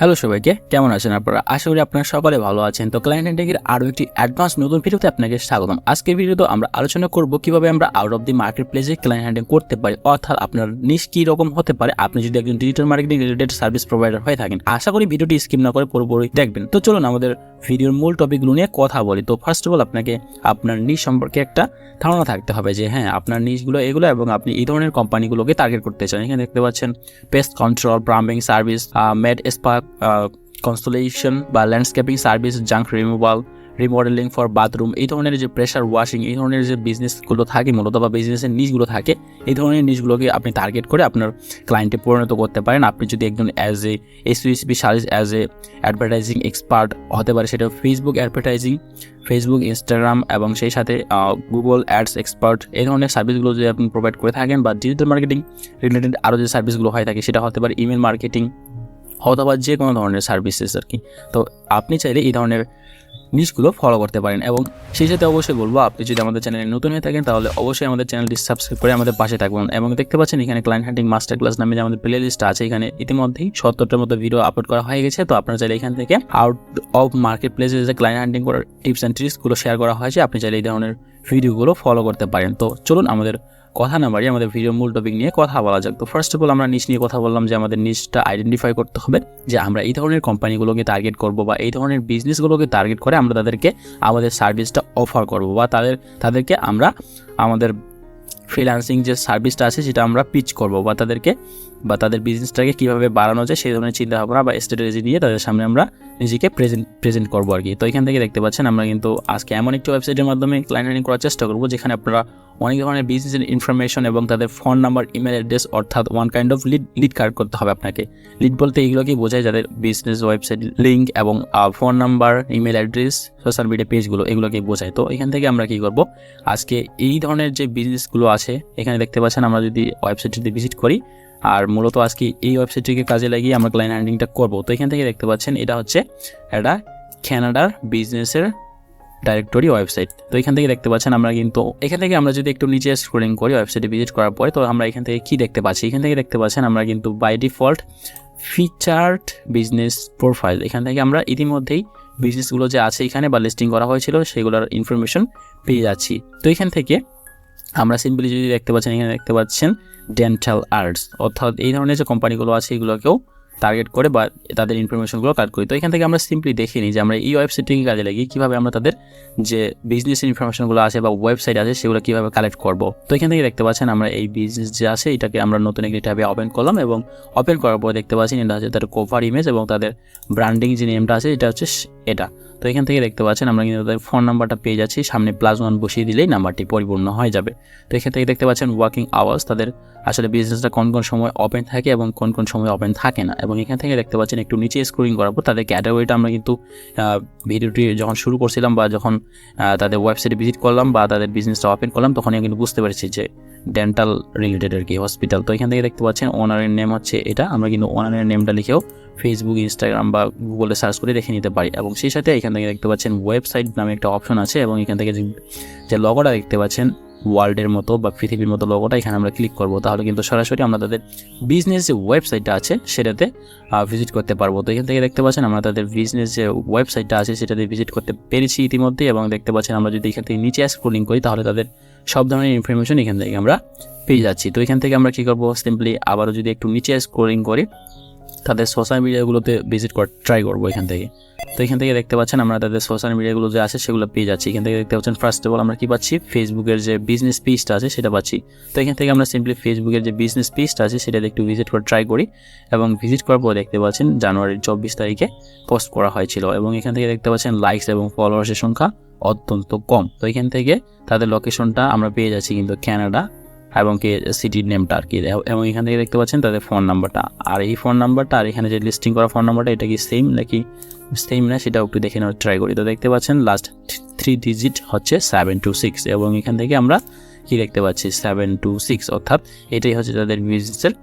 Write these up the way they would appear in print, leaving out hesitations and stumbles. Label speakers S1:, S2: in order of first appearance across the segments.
S1: Hello সবাইকে, কেমন আছেন আপনারা? আশা করি আপনারা সকলে ভালো আছেন। তো ক্লায়েন্ট হ্যান্ডিং আরও একটি অ্যাডভান্স নতুন ভিডিওতে আপনাকে স্বাগতম। আজকের ভিডিওতে আমরা আলোচনা করব কিভাবে আমরা আউট অফ দি মার্কেট প্লেসে ক্লায়েন্ট হ্যান্ডিং করতে পারি, অর্থাৎ আপনার নিশ কী রকম হতে পারে আপনি যদি একজন digital marketing related service provider হয়ে থাকেন। আশা করি ভিডিওটি স্কিপ না করে পুরোপুরি দেখবেন। তো চলুন আমাদের ভিডিওর মূল টপিকগুলো নিয়ে কথা বলি। তো ফার্স্ট অফ অল আপনাকে আপনার নিশ সম্পর্কে একটা ধারণা থাকতে হবে যে হ্যাঁ, আপনার নিশগুলো এগুলো এবং আপনি এই ধরনের কোম্পানিগুলোকে টার্গেট করতে চান। এখানে দেখতে পাচ্ছেন pest control, plumbing service, maid spa, constellation বা landscaping service, junk removal, remodelling for bathroom, এই ধরনের যে প্রেশার ওয়াশিং, এই ধরনের যে বিজনেসগুলো থাকে মূলত বা বিজনেসের নিশগুলো থাকে, এই ধরনের নিশগুলোকে আপনি টার্গেট করে আপনার ক্লায়েন্টে পরিণত করতে পারেন। আপনি যদি একজন as a SUCP service, as a advertising expert হতে পারে, সেটা ফেসবুক অ্যাডভার্টাইজিং, ফেসবুক, ইনস্টাগ্রাম এবং সেই সাথে গুগল অ্যাডস এক্সপার্ট, এই ধরনের সার্ভিসগুলো যদি আপনি প্রোভাইড করে থাকেন, বা ডিজিটাল মার্কেটিং রিলেটেড আরও যে সার্ভিসগুলো হয়ে থাকে সেটা হতে পারে ইমেল মার্কেটিং অথবা যে কোনো ধরনের সার্ভিসেস আর কি। তো আপনি চাইলে এই ধরনের নিশগুলো ফলো করতে পারেন। এবং সেই সাথে অবশ্যই বলবো, আপনি যদি আমাদের চ্যানেলে নতুন হয়ে থাকেন তাহলে অবশ্যই আমাদের চ্যানেলটি সাবস্ক্রাইব করে আমাদের পাশে থাকবেন। এবং দেখতে পাচ্ছেন এখানে ক্লায়েন্ট হ্যান্ডিং মাস্টার ক্লাস নামে যে আমাদের প্লে লিস্ট আছে, এখানে ইতিমধ্যেই 70টার মতো ভিডিও আপলোড করা হয়ে গেছে। তো আপনারা চাইলে এখান থেকে আউট অফ মার্কেট প্লেসে যে ক্লায়েন্ট হ্যান্ডিং করার টিপস অ্যান্ড ট্রিক্সগুলো শেয়ার করা হয়েছে, আপনি চাইলে এই ধরনের ভিডিওগুলো ফলো করতে পারেন। তো চলুন আমাদের কথা না বাড়িয়ে আমাদের ভিডিওর মূল টপিক নিয়ে কথা বলা যাক। তো ফার্স্ট অফ অল আমরা নিশ নিয়ে কথা বললাম যে আমাদের নিশটা আইডেন্টিফাই করতে হবে যে আমরা এই ধরনের কোম্পানিগুলোকে টার্গেট করব বা এই ধরনের বিজনেসগুলোকে টার্গেট করে আমরা তাদেরকে আমাদের সার্ভিসটা অফার করব বা তাদেরকে আমরা আমাদের ফ্রিল্যান্সিং যে সার্ভিসটা আছে সেটা আমরা পিচ করব বা তাদের বিজনেসটাকে কীভাবে বাড়ানো যায় সেই ধরনের চিন্তাভাবনা বা স্ট্র্যাটেজি নিয়ে তাদের সামনে আমরা নিজেকে প্রেজেন্ট করবো আর কি। তো এখান থেকে দেখতে পাচ্ছেন আমরা কিন্তু আজকে এমন একটি ওয়েবসাইটের মাধ্যমে ক্লায়েন্ট হ্যান্ডিং করার চেষ্টা করবো যেখানে আপনারা অনেক ধরনের বিজনেসের ইনফরমেশন এবং তাদের ফোন নাম্বার, ইমেল অ্যাড্রেস, অর্থাৎ one kind of lead card করতে হবে আপনাকে। লিড বলতে এইগুলোকেই বোঝায় যাদের বিজনেস ওয়েবসাইট লিঙ্ক এবং phone number, email address, social media পেজগুলো এগুলোকেই বোঝায়। তো এখান থেকে আমরা কী করবো, আজকে এই ধরনের যে বিজনেসগুলো আছে এখানে দেখতে পাচ্ছেন আমরা যদি ওয়েবসাইটটিতে ভিজিট করি, আর মূলত আজকে এই ওয়েবসাইটটিকে কাজে লাগিয়ে আমরা ক্লায়েন্ট হ্যান্ডিংটা করবো। তো এখান থেকে দেখতে পাচ্ছেন এটা হচ্ছে একটা কানাডার বিজনেসের ডাইরেক্টরি ওয়েবসাইট। তো এখান থেকে দেখতে পাচ্ছেন আমরা কিন্তু এখান থেকে আমরা যদি একটু নিচে স্ক্রলিং করি ওয়েবসাইটে ভিজিট করার পরে, তো আমরা এখান থেকে কী দেখতে পাচ্ছি, এখান থেকে দেখতে পাচ্ছেন আমরা কিন্তু by default featured business profile, এখান থেকে আমরা ইতিমধ্যেই বিজনেসগুলো যে আছে এখানে বা লিস্টিং করা হয়েছিল সেগুলোর ইনফরমেশন পেয়ে যাচ্ছি। তো এখান থেকে আমরা সিম্পলি যদি দেখতে পাচ্ছেন, এখানে দেখতে পাচ্ছেন ডেন্টাল আর্টস, অর্থাৎ এই ধরনের যে কোম্পানিগুলো আছে এগুলোকেও টার্গেট করে বা তাদের ইনফরমেশনগুলো কালেক্ট করি। তো এখান থেকে আমরা সিম্পলি দেখে নিই যে আমরা এই ওয়েবসাইটটিকে কাজে লাগিয়ে কীভাবে আমরা তাদের যে বিজনেসের ইনফরমেশনগুলো আছে বা ওয়েবসাইট আছে সেগুলো কীভাবে কালেক্ট করব। তো এখান থেকে দেখতে পাচ্ছেন আমরা এই বিজনেস যে আছে এটাকে আমরা নতুন একটি ট্যাবে ওপেন করলাম এবং ওপেন করার পর দেখতে পাচ্ছেন এটা হচ্ছে তাদের কভার ইমেজ এবং তাদের ব্র্যান্ডিং যে নেমটা আছে এটা হচ্ছে এটা। তো এখান থেকে দেখতে পাচ্ছেন আমরা কিন্তু তাদের ফোন নাম্বারটা পেয়ে যাচ্ছি, সামনে +1 বসিয়ে দিলেই নাম্বারটি পরিপূর্ণ হয়ে যাবে। তো এখান থেকে দেখতে পাচ্ছেন ওয়ার্কিং আওয়ার্স, তাদের আসলে বিজনেসটা কোন কোন সময় ওপেন থাকে এবং কোন কোন সময় ওপেন থাকে না। এবং এখান থেকে দেখতে পাচ্ছেন একটু নিচে স্ক্রলিং করার পর তাদের ক্যাটাগরিটা আমরা কিন্তু ভিডিওটি যখন শুরু করছিলাম বা যখন তাদের ওয়েবসাইটে ভিজিট করলাম বা তাদের বিজনেসটা ওপেন করলাম তখনই কিন্তু বুঝতে পেরেছি যে ডেন্টাল রিলেটেড আর কি, হসপিটাল। তো এখান থেকে দেখতে পাচ্ছেন ওনারের নেম হচ্ছে এটা, আমরা কিন্তু ওনারের নেমটা লিখেও ফেসবুক, ইনস্টাগ্রাম বা গুগলে সার্চ করে দেখে নিতে পারি। এবং সেই সাথে এখান থেকে দেখতে পাচ্ছেন ওয়েবসাইট নামে একটা অপশন আছে এবং এখান থেকে যে লগোটা দেখতে পাচ্ছেন ওয়ার্ল্ডের মতো বা পৃথিবীর মতো লগোটা, এখানে আমরা ক্লিক করব, তাহলে কিন্তু সরাসরি আমরা তাদের বিজনেস যে ওয়েবসাইটটা আছে সেটাতে ভিজিট করতে পারবো। তো এখান থেকে দেখতে পাচ্ছেন আমরা তাদের বিজনেস যে ওয়েবসাইটটা আছে সেটাতে ভিজিট করতে পেরেছি ইতিমধ্যে। এবং দেখতে পাচ্ছেন আমরা যদি এখান থেকে নিচে স্ক্রলিং করি তাহলে তাদের সব ধরনের ইনফরমেশন এখান থেকে আমরা পেয়ে যাচ্ছি। তো এখান থেকে আমরা কী করবো, সিম্পলি আবারও যদি একটু নিচে স্ক্রলিং করি তাদের সোশ্যাল মিডিয়াগুলোতে ভিজিট ট্রাই করবো এখান থেকে। তো এখান থেকে দেখতে পাচ্ছেন আমরা তাদের সোশ্যাল মিডিয়াগুলো যে আছে সেগুলো পেয়ে যাচ্ছি। এখান থেকে দেখতে পাচ্ছেন ফার্স্ট অফ অল আমরা কী পাচ্ছি, ফেসবুকের যে বিজনেস পেজটা আছে সেটা পাচ্ছি। তো এখান থেকে আমরা সিম্পলি ফেসবুকের যে বিজনেস পেজটা আছে সেটাতে একটু ভিজিট করে ট্রাই করি এবং ভিজিট করার পর দেখতে পাচ্ছেন জানুয়ারির 24 তারিখে পোস্ট করা হয়েছিল এবং এখান থেকে দেখতে পাচ্ছেন লাইকস এবং ফলোয়ার্সের সংখ্যা অত্যন্ত কম। তো এখান থেকে তাদের লোকেশনটা আমরা পেয়ে যাচ্ছি কিন্তু কানাডা এবং সিটির নেমটা আর কি। এবং এখান থেকে দেখতে পাচ্ছেন তাদের ফোন নাম্বারটা, আর এই ফোন নাম্বারটা আর এখানে যে লিস্টিং করা ফোন নাম্বারটা এটা কি সেম নাকি সেম না সেটাও একটু দেখে নেওয়ার ট্রাই করি। তো দেখতে পাচ্ছেন লাস্ট 3 ডিজিট হচ্ছে 726 এবং এখান থেকে আমরা কি দেখতে পাচ্ছি 726, অর্থাৎ এটাই হচ্ছে তাদের বিজনেসের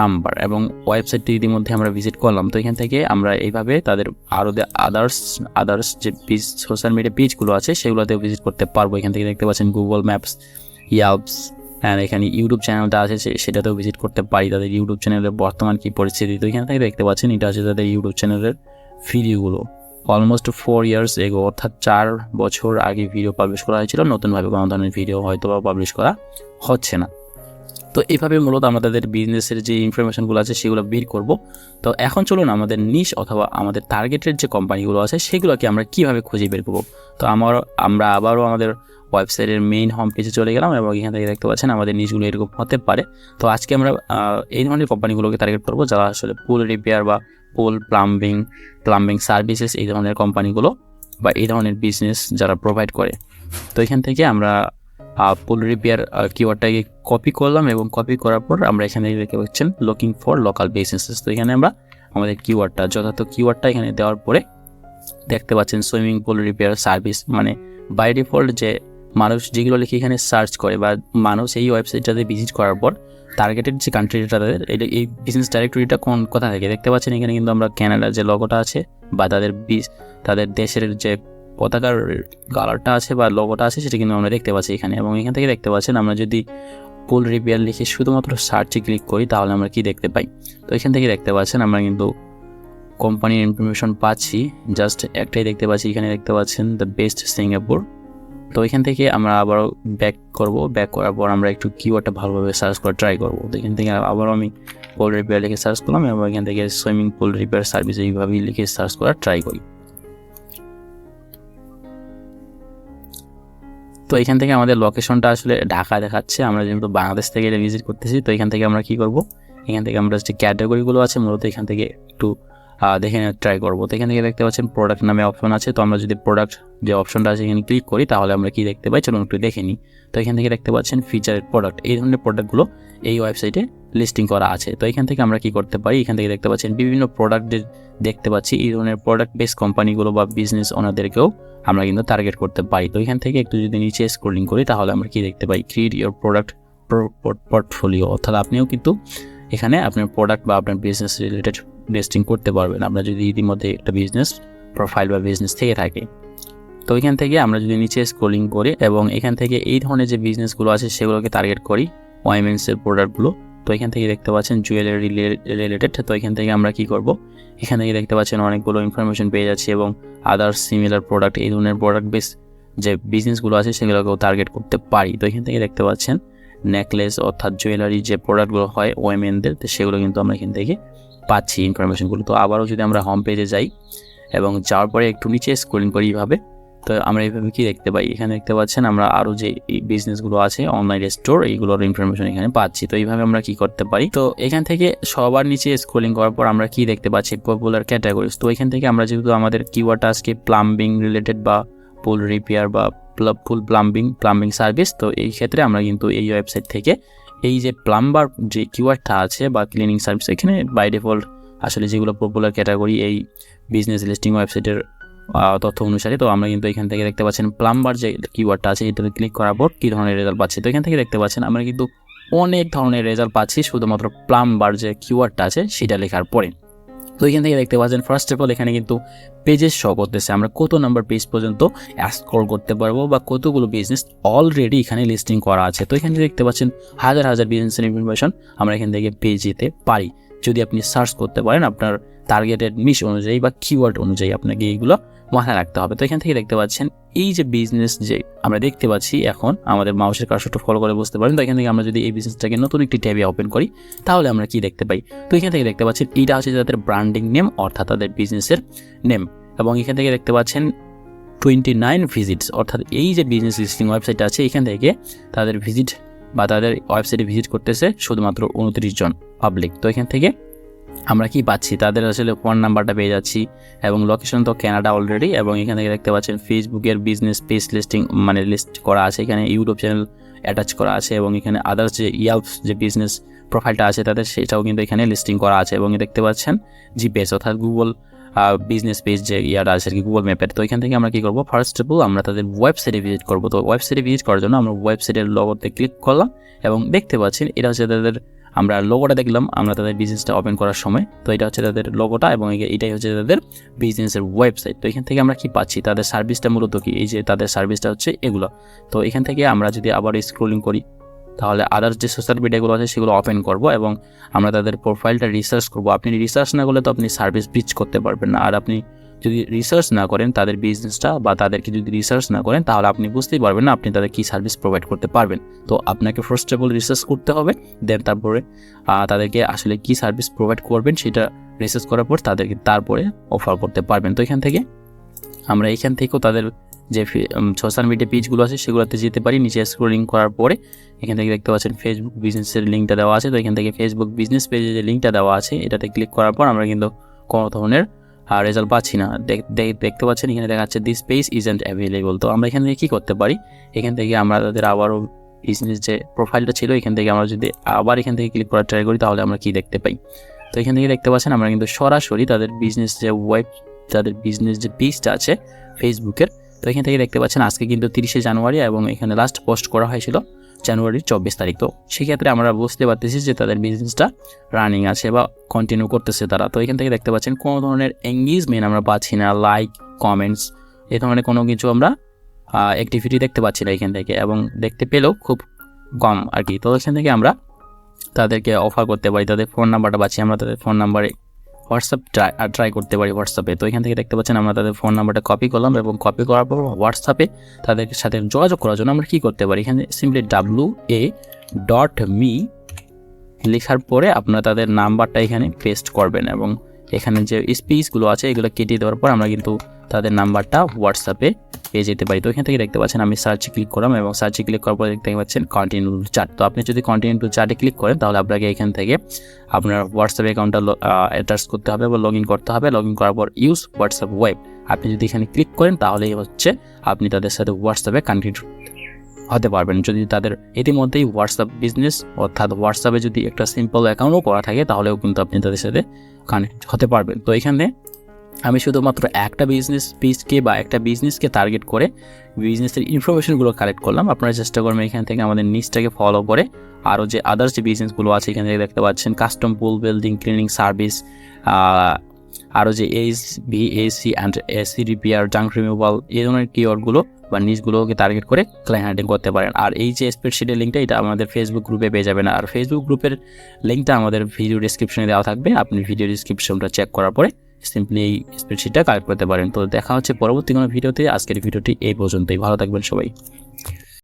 S1: নাম্বার। এবং ওয়েবসাইটটি ইতিমধ্যে আমরা ভিজিট করলাম। তো এখান থেকে আমরা এইভাবে তাদের আরও আদার্স যে সোশ্যাল মিডিয়া পেজগুলো আছে সেগুলোতেও ভিজিট করতে পারবো। এখান থেকে দেখতে পাচ্ছেন গুগল ম্যাপস, ইয়াল্পস, অ্যান্ড এখানে ইউটিউব চ্যানেলটা আছে সেটাতেও ভিজিট করতে পারি, তাদের ইউটিউব চ্যানেলের বর্তমান কী পরিস্থিতি। তো এখান থেকে দেখতে পাচ্ছেন এটা হচ্ছে তাদের ইউটিউব চ্যানেলের ভিডিওগুলো। অলমোস্ট 4 years এগো, অর্থাৎ 4 বছর আগে ভিডিও পাবলিশ করা হয়েছিল, নতুনভাবে কোনো ধরনের ভিডিও হয়তো বা পাবলিশ করা হচ্ছে না। তো এইভাবে মূলত আমরা তাদের বিজনেসের যে ইনফরমেশনগুলো আছে সেগুলো বের করব। তো এখন চলুন আমাদের নিশ অথবা আমাদের টার্গেটের যে কোম্পানিগুলো আছে সেগুলোকে আমরা কীভাবে খুঁজে বের করব। তো আমরা আবারও আমাদের ওয়েবসাইটের মেইন হোম পেজে চলে গেলাম এবং এখান থেকে দেখতে পাচ্ছেন আমাদের নিশগুলো এরকম হতে পারে। তো আজকে আমরা এই ধরনের কোম্পানিগুলোকে টার্গেট করবো যারা আসলে পুল রিপেয়ার বা পুল প্লাম্বিং সার্ভিসেস এই ধরনের কোম্পানিগুলো বা এই ধরনের বিজনেস যারা প্রোভাইড করে। তো এখান থেকে আমরা পুল রিপেয়ার কিওয়ার্ডটাকে কপি করলাম এবং কপি করার পর আমরা এখানে দেখতে পাচ্ছেন লুকিং ফর লোকাল বিজনেসেস। তো এখানে আমরা আমাদের কিওয়ার্ডটা যথার্থ কিওয়ার্ডটা এখানে দেওয়ার পরে দেখতে পাচ্ছেন সুইমিং পুল রিপেয়ার সার্ভিস, মানে বাই ডিফল্ট যে মানুষ যেগুলো লিখে এখানে সার্চ করে বা মানুষ এই ওয়েবসাইটটাতে ভিজিট করার পর টার্গেটেড যে কান্ট্রিটা তাদের এই বিজনেস ডাইরেক্টরিটা কোথা থেকে দেখতে পাচ্ছেন। এখানে কিন্তু আমরা ক্যানাডার যে লগোটা আছে বা তাদের দেশের যে পতাকার কালারটা আছে বা লোগোটা আছে সেটা কিন্তু আমরা দেখতে পাচ্ছি এখানে। এবং এখান থেকে দেখতে পাচ্ছেন আমরা যদি পুল রিপেয়ার লিখে শুধুমাত্র সার্চে ক্লিক করি তাহলে আমরা কি দেখতে পাই। তো এখান থেকে দেখতে পাচ্ছেন আমরা কিন্তু কোম্পানির ইনফরমেশন পাচ্ছি, জাস্ট একটাই দেখতে পাচ্ছি, এখানে দেখতে পাচ্ছেন দ্য বেস্ট সিঙ্গাপুর। তো এখান থেকে আমরা আবারও ব্যাক করার পর আমরা একটু কিওয়ার্ডটা ভালোভাবে সার্চ করে ট্রাই করবো। তো এখান থেকে আবারও আমি পুল রিপেয়ার লিখে সার্চ করলাম এবং এখান থেকে সুইমিং পুল রিপেয়ার সার্ভিস এইভাবেই লিখে সার্চ করার ট্রাই করি। তো এখান থেকে আমাদের লোকেশনটা আসলে ঢাকা দেখাচ্ছে, আমরা যেহেতু বাংলাদেশ থেকে এটা ভিজিট করতেছি। তো এখান থেকে আমরা কি করব, এখান থেকে আমরা যে ক্যাটাগরিগুলো আছে মূলত এখান থেকে একটু দেখে ট্রাই করবো। তো এখান থেকে দেখতে পাচ্ছেন প্রোডাক্ট নামে অপশন আছে। তো আমরা যদি প্রোডাক্ট যে অপশনটা আছে এখানে ক্লিক করি তাহলে আমরা কি দেখতে পাই, চলুন একটু দেখে নিই। তো এখান থেকে দেখতে পাচ্ছেন ফিচারের প্রোডাক্ট, এই ধরনের প্রোডাক্টগুলো এই ওয়েবসাইটে লিস্টিং করা আছে। তো এখান থেকে আমরা কি করতে পারি, এখান থেকে দেখতে পাচ্ছেন বিভিন্ন প্রোডাক্টের দেখতে পাচ্ছি এই ধরনের প্রোডাক্ট বেস কোম্পানিগুলো বা বিজনেস ওনাদেরকেও আমরা কিন্তু টার্গেট করতে পারি। তো এখান থেকে একটু যদি নিচে স্ক্রলিং করি তাহলে আমরা কি দেখতে পাই, ক্রিয়েট ইওর প্রোডাক্ট পোর্টফোলিও, অর্থাৎ আপনিও কিন্তু এখানে আপনার প্রোডাক্ট বা আপনার বিজনেস রিলেটেড লিস্টিং করতে পারবেন আপনার যদি ইতিমধ্যে একটা বিজনেস প্রোফাইল বা বিজনেস থেকে থাকে। তো এখান থেকে আমরা যদি নিচে স্ক্রলিং করি এবং এখান থেকে এই ধরনের যে বিজনেসগুলো আছে সেগুলোকে টার্গেট করি, ওয়াইমেন্সের প্রোডাক্টগুলো। তো এখান থেকে দেখতে পাচ্ছেন জুয়েলারি রিলেটেড। তো এখান থেকে আমরা কি করব, এখান থেকে দেখতে পাচ্ছেন অনেকগুলো ইনফরমেশন পেয়ে যাচ্ছি এবং আদার্স সিমিলার প্রোডাক্ট, এই ধরনের প্রোডাক্ট বেস যে বিজনেসগুলো আছে সেগুলোকেও টার্গেট করতে পারি। তো এখান থেকে দেখতে পাচ্ছেন নেকলেস অর্থাৎ জুয়েলারি যে প্রোডাক্টগুলো হয় ওয়েমেনদের, তো সেগুলো কিন্তু আমরা এখান থেকে পাচ্ছি ইনফরমেশনগুলো। তো আবারও যদি আমরা হোম পেজে যাই এবং যাওয়ার পরে একটু নিচে স্ক্রলিং করি এইভাবে, তো আমরা এইভাবে কি দেখতে পাই, এখানে দেখতে পাচ্ছেন আমরা আরও যে বিজনেসগুলো আছে অনলাইন স্টোর এইগুলোর ইনফরমেশন এখানে পাচ্ছি। তো এইভাবে আমরা কি করতে পারি, তো এখান থেকে সবার নিচে স্ক্রলিং করার পর আমরা কি দেখতে পাচ্ছি, পপুলার ক্যাটাগরিজ। তো এখান থেকে আমরা যেহেতু আমাদের কিওয়ার্ডটা আজকে প্লাম্বিং রিলেটেড বা পুল রিপেয়ার বা ফুল প্লাম্বিং সার্ভিস, তো এই ক্ষেত্রে আমরা কিন্তু এই ওয়েবসাইট থেকে এই যে প্লাম্বার যে কিওয়ার্ডটা আছে বা ক্লিনিং সার্ভিস, এখানে বাই ডিফল্ট আসলে যেগুলো পপুলার ক্যাটাগরি এই বিজনেস লিস্টিং ওয়েবসাইটের তথ্য অনুসারে। তো আমরা কিন্তু এখান থেকে দেখতে পাচ্ছেন প্লাম্বার যে কিওয়ার্ডটা আছে এটাতে ক্লিক করার পর কী ধরনের রেজাল্ট পাচ্ছি। তো এখান থেকে দেখতে পাচ্ছেন আমরা কিন্তু অনেক ধরনের রেজাল্ট পাচ্ছি শুধুমাত্র প্লাম্বার যে কিওয়ার্ডটা আছে সেটা লেখার পরে। তো এখান থেকে দেখতে পাচ্ছেন ফার্স্ট অফ অল এখানে কিন্তু পেজেস শো করতেছে, আমরা কত নাম্বার পেজ পর্যন্ত স্ক্রল করতে পারবো বা কতগুলো বিজনেস অলরেডি এখানে লিস্টিং করা আছে। তো এখানে দেখতে পাচ্ছেন হাজার হাজার বিজনেসের ইনফরমেশন আমরা এখান থেকে পেয়ে যেতে পারি যদি আপনি সার্চ করতে পারেন আপনার টার্গেটেড নিশ অনুযায়ী বা কিওয়ার্ড অনুযায়ী। আপনাকে এইগুলো মাথায় রাখতে হবে। তো এখান থেকে দেখতে পাচ্ছেন এই যে বিজনেস যে আমরা দেখতে পাচ্ছি এখন আমাদের মাউসের কার্সরটা ফলো করে বুঝতে পারেন। তো এখান থেকে আমরা যদি এই বিজনেসটাকে নতুন একটি ট্যাবে ওপেন করি তাহলে আমরা কি দেখতে পাই, তো এখান থেকে দেখতে পাচ্ছেন এইটা হচ্ছে তাদের ব্র্যান্ডিং নেম অর্থাৎ তাদের বিজনেসের নেম। এবং এখান থেকে দেখতে পাচ্ছেন 29 ভিজিটস, অর্থাৎ এই যে বিজনেস লিস্টিং ওয়েবসাইট আছে এখান থেকে তাদের ভিজিট বা তাদের ওয়েবসাইটে ভিজিট করতেছে শুধুমাত্র 29 জন পাবলিক। তো এখান থেকে আমরা কি পাচ্ছি, তাদের আসলে ফোন নাম্বারটা পেয়ে যাচ্ছি এবং লোকেশন তো কানাডা অলরেডি। এবং এখান থেকে দেখতে পাচ্ছেন ফেসবুকের বিজনেস পেজ লিস্টিং মানে লিস্ট করা আছে, এখানে ইউটিউব চ্যানেল অ্যাটাচ করা আছে এবং এখানে আদার্স যে যে বিজনেস প্রোফাইলটা আছে তাদের সেটাও কিন্তু এখানে লিস্টিং করা আছে। এবং দেখতে পাচ্ছেন জিপিএস অর্থাৎ গুগল বিজনেস পেজ যে ইয়াটা আছে আর কি গুগল ম্যাপের। তো এখান থেকে আমরা কি করবো, ফার্স্ট অফ অল আমরা তাদের ওয়েবসাইটে ভিজিট করবো। তো ওয়েবসাইটে ভিজিট করার জন্য আমরা ওয়েবসাইটের লোগোতে ক্লিক করলাম এবং দেখতে পাচ্ছেন এটা হচ্ছে তাদের, আমরা লোগোটা দেখলাম আমরা তাদের বিজনেসটা ওপেন করার সময়। তো এটা হচ্ছে তাদের লোগোটা এবং এটাই হচ্ছে তাদের বিজনেসের ওয়েবসাইট। তো এখান থেকে আমরা কি পাচ্ছি, তাদের সার্ভিসটা মূলত কি, এই যে তাদের সার্ভিসটা হচ্ছে এগুলো। তো এখান থেকে আমরা যদি আবার স্ক্রলিং করি তাহলে আদার্স যে সোশ্যাল মিডিয়াগুলো আছে সেগুলো ওপেন করব এবং আমরা তাদের প্রোফাইলটা রিসার্চ করব। আপনি রিসার্চ না করলে তো আপনি সার্ভিস পিচ করতে পারবেন না। আর আপনি যদি রিসার্চ না করেন তাদের বিজনেসটা বা তাদেরকে যদি রিসার্চ না করেন তাহলে আপনি বুঝতেই পারবেন না আপনি তাদের কী সার্ভিস প্রোভাইড করতে পারবেন। তো আপনাকে ফার্স্ট অফ অল রিসার্চ করতে হবে, দেন তারপরে তাদেরকে আসলে কী সার্ভিস প্রোভাইড করবেন সেটা রিসার্চ করার পর তাদেরকে তারপরে অফার করতে পারবেন। তো এখান থেকেও তাদের যে সোশ্যাল মিডিয়া পেজগুলো আছে সেগুলোতে যেতে পারি। নিচে স্ক্রলিং করার পরে এখান থেকে দেখতে পাচ্ছেন ফেসবুক বিজনেসের লিঙ্কটা দেওয়া আছে। তো এখান থেকে ফেসবুক বিজনেস পেজে যে লিঙ্কটা দেওয়া আছে এটাতে ক্লিক করার পর আমরা কিন্তু কোনো ধরনের রেজাল্ট পাচ্ছি না। দেখতে পাচ্ছেন এখানে দেখা যাচ্ছে দিস পেজ ইজন্ট অ্যাভেলেবল। তো আমরা এখান থেকে কী করতে পারি, এখান থেকে আমরা তাদের আবারও বিজনেস যে প্রোফাইলটা ছিল এখান থেকে আমরা যদি আবার এখান থেকে ক্লিক করার ট্রাই করি তাহলে আমরা কী দেখতে পাই। তো এখান থেকে দেখতে পাচ্ছেন আমরা কিন্তু সরাসরি তাদের বিজনেস যে পেজটা আছে ফেসবুকের, তো এখান থেকে দেখতে পাচ্ছেন আজকে কিন্তু 30শে জানুয়ারি এবং এখানে লাস্ট পোস্ট করা হয়েছিল জানুয়ারির 24 তারিখ। তো সেক্ষেত্রে আমরা বুঝতে পারতেছি যে তাদের বিজনেসটা রানিং আছে বা কন্টিনিউ করতেছে তারা। তো এখান থেকে দেখতে পাচ্ছেন কোনো ধরনের এঙ্গেজমেন্ট আমরা পাচ্ছি না, লাইক কমেন্টস এই ধরনের কোনো কিছু আমরা অ্যাক্টিভিটি দেখতে পাচ্ছি না এখান থেকে, এবং দেখতে পেলেও খুব কম আর কি। তো এখান থেকে আমরা তাদেরকে অফার করতে পারি। তাদের ফোন নাম্বারটা পাচ্ছি, আমরা তাদের ফোন নাম্বারে হোয়াটসঅ্যাপ ট্রাই করতে পারি হোয়াটসঅ্যাপে। তো এখান থেকে দেখতে পাচ্ছেন আমরা তাদের ফোন নাম্বারটা কপি করলাম এবং কপি করার পর হোয়াটসঅ্যাপে তাদের সাথে যোগাযোগ করার জন্য আমরা কী করতে পারি, এখানে সিম্পলি WA.me লেখার পরে আপনারা তাদের নাম্বারটা এখানে পেস্ট করবেন এবং এখানে যে স্পেসগুলো আছে এগুলো কেটে দেওয়ার পর আমরা কিন্তু তাদের নাম্বারটা হোয়াটসঅ্যাপে পেয়ে যেতে পারি। তো এখান থেকে দেখতে পাচ্ছেন আমি সার্চে ক্লিক করলাম এবং সার্চে ক্লিক করার পর দেখতে পাচ্ছেন কন্টিনিউ টু চ্যাট। তো আপনি যদি কন্টিনিউ টু চ্যাটে ক্লিক করেন তাহলে আপনাকে এখান থেকে আপনার হোয়াটসঅ্যাপ অ্যাকাউন্টটা অ্যাটাচ করতে হবে বা লগ ইন করতে হবে। লগ ইন করার পর ইউজ হোয়াটসঅ্যাপ ওয়েব আপনি যদি এখানে ক্লিক করেন তাহলেই হচ্ছে আপনি তাদের সাথে হোয়াটসঅ্যাপে কানেক্ট হতে পারবেন। যদি তাদের ইতিমধ্যেই হোয়াটসঅ্যাপ বিজনেস অর্থাৎ হোয়াটসঅ্যাপে যদি একটা সিম্পল অ্যাকাউন্টও করা থাকে তাহলেও কিন্তু আপনি তাদের সাথে কানেক্ট হতে পারবেন। তো এখানে আমি শুধুমাত্র একটা বিজনেস পেজকে বা একটা বিজনেসকে টার্গেট করে বিজনেসের ইনফরমেশনগুলো কালেক্ট করলাম। আপনারা চেষ্টা করবেন এখান থেকে আমাদের নিচটাকে ফলো করে আরও যে আদার্স যে বিজনেসগুলো আছে এখান থেকে দেখতে পাচ্ছেন কাস্টম পুল বিল্ডিং, ক্লিনিং সার্ভিস, আরও যে HVAC and AC repair, junk removal এই ধরনের কিওয়ার্ডগুলো বা নিচগুলোকে টার্গেট করে ক্লায়েন্ট হান্টিং করতে পারেন। আর এই যে স্প্রেডশিটের লিঙ্কটা এটা আমাদের ফেসবুক গ্রুপে পেয়ে যাবেন। আর ফেসবুক গ্রুপের লিঙ্কটা আমাদের ভিডিও ডিসক্রিপশনে দেওয়া থাকবে, আপনি ভিডিও ডিসক্রিপশনটা চেক করার পরে সিম্পলি এই স্প্রেডশিটটা কালেক্ট করতে পারেন। তো দেখা হচ্ছে পরবর্তী কোনো ভিডিওতে। আজকের ভিডিওটি এই পর্যন্তই। ভালো থাকবেন সবাই।